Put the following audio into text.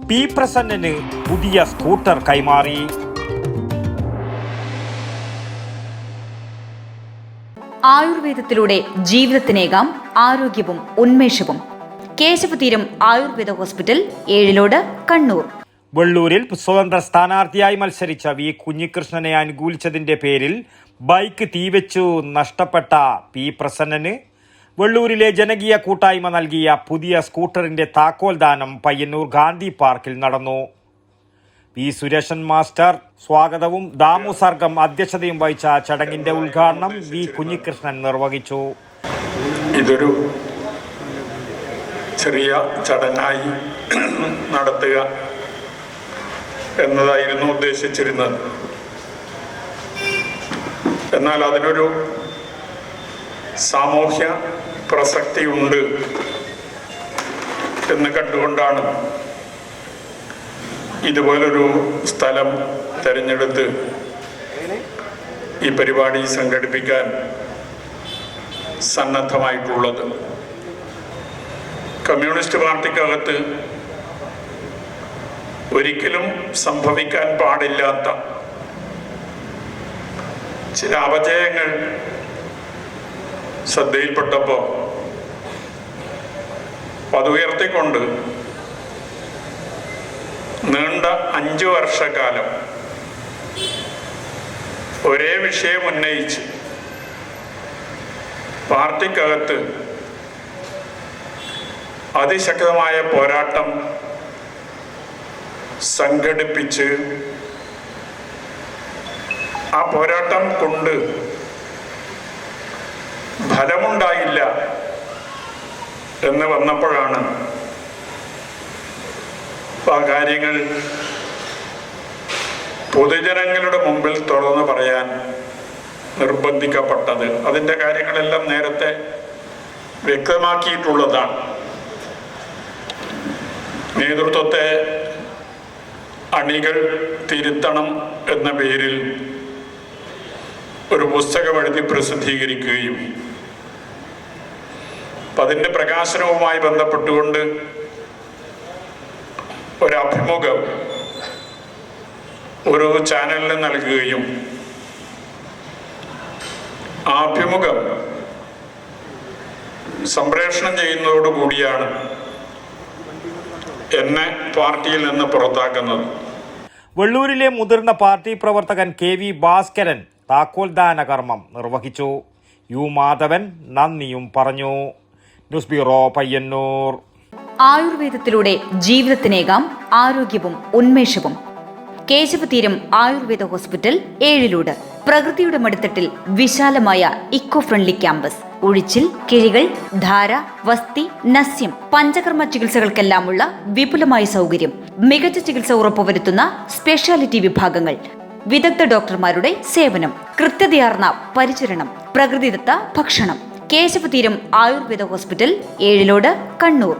P Prasannan പുതിയ scooter കൈമാറി. ആയുർവേദത്തിലൂടെ ജീവിതത്തിനേകാം ആരോഗ്യവും ഉന്മേഷവും. കേശവതീരം ആയുർവേദ ഹോസ്പിറ്റൽ, ഏഴിലോട്, കണ്ണൂർ. വെള്ളൂരിൽ സ്വതന്ത്ര സ്ഥാനാർത്ഥിയായി മത്സരിച്ച വി കുഞ്ഞികൃഷ്ണനെ അനുകൂലിച്ചതിന്റെ പേരിൽ ബൈക്ക് തീവെച്ചു നഷ്ടപ്പെട്ട പി പ്രസന്നന് വെള്ളൂരിലെ ജനകീയ കൂട്ടായ്മ നൽകിയ പുതിയ സ്കൂട്ടറിന്റെ താക്കോൽദാനം പയ്യന്നൂർ ഗാന്ധി പാർക്കിൽ നടന്നു. പി സുരേഷൻ മാസ്റ്റർ സ്വാഗതവും ദാമു സർഗം അധ്യക്ഷതയും വഹിച്ച ചടങ്ങിന്റെ ഉദ്ഘാടനം വി കുഞ്ഞികൃഷ്ണൻ നിർവഹിച്ചു. ഇതൊരു ചെറിയ ചടങ്ങായി നടത്തുക എന്നതായിരുന്നു ഉദ്ദേശിച്ചിരുന്നത്. എന്നാൽ അതിനൊരു സാമൂഹ്യ പ്രസക്തിയുണ്ട് എന്ന് കണ്ടുകൊണ്ടാണ് ഇതുപോലൊരു സ്ഥലം തിരഞ്ഞെടുത്ത് ഈ പരിപാടി സംഘടിപ്പിക്കാൻ സന്നദ്ധമായിട്ടുള്ളത്. കമ്മ്യൂണിസ്റ്റ് പാർട്ടിക്കകത്ത് ഒരിക്കലും സംഭവിക്കാൻ പാടില്ലാത്ത ചില അപജയങ്ങൾ ശ്രദ്ധയിൽപ്പെട്ടപ്പോൾ അത് ഉയർത്തിക്കൊണ്ട് നീണ്ട 5 വർഷക്കാലം ഒരേ വിഷയം ഉന്നയിച്ച് പാർട്ടിക്കകത്ത് അതിശക്തമായ പോരാട്ടം സംഘടിപ്പിച്ച് ആ പോരാട്ടം കൊണ്ട് ഫലമുണ്ടായില്ല എന്ന് വന്നപ്പോഴാണ് ആ കാര്യങ്ങൾ പൊതുജനങ്ങളുടെ മുമ്പിൽ തുറന്നു പറയാൻ നിർബന്ധിക്കപ്പെട്ടത്. അതിൻ്റെ കാര്യങ്ങളെല്ലാം നേരത്തെ വ്യക്തമാക്കിയിട്ടുള്ളതാണ്. നേതൃത്വത്തെ അണികൾ തിരുത്തണം എന്ന പേരിൽ ഒരു പുസ്തകം എഴുതി പ്രസിദ്ധീകരിക്കുകയും അതിൻ്റെ പ്രകാശനവുമായി ബന്ധപ്പെട്ടുകൊണ്ട് ഒരഭിമുഖം ഒരു ചാനലിന് നൽകുകയും ആ അഭിമുഖം സംപ്രേഷണം ചെയ്യുന്നതോടുകൂടിയാണ് എന്നെ പാർട്ടിയിൽ നിന്ന് പുറത്താക്കുന്നത്. വെള്ളൂരിലെ മുതിർന്ന പാർട്ടി പ്രവർത്തകൻ കെ വി ഭാസ്കരൻ താക്കോൽദാന കർമ്മം നിർവഹിച്ചു. യു മാധവൻ നന്ദിയും പറഞ്ഞു. News bureau, Payyanur. ആയുർവേദത്തിലൂടെ ജീവിതത്തിനേകാം ആരോഗ്യവും ഉന്മേഷവും. കേശവതീരം ആയുർവേദ ഹോസ്പിറ്റൽ, ഏഴിലോട്. പ്രകൃതിയുടെ മടിത്തട്ടിൽ വിശാലമായ ഇക്കോ ഫ്രണ്ട്ലി ക്യാമ്പസ്. ഒഴിച്ചിൽ, കിഴികൾ, ധാര, വസ്തി, നസ്യം, പഞ്ചകർമ്മ ചികിത്സകൾക്കെല്ലാമുള്ള വിപുലമായ സൗകര്യം. മികച്ച ചികിത്സ ഉറപ്പുവരുത്തുന്ന സ്പെഷ്യാലിറ്റി വിഭാഗങ്ങൾ. വിദഗ്ധ ഡോക്ടർമാരുടെ സേവനം. കൃത്യതയാർന്ന പരിചരണം. പ്രകൃതിദത്ത ഭക്ഷണം. കേശവതീരം ആയുർവേദ ഹോസ്പിറ്റൽ, ഏഴിലോട്, കണ്ണൂർ.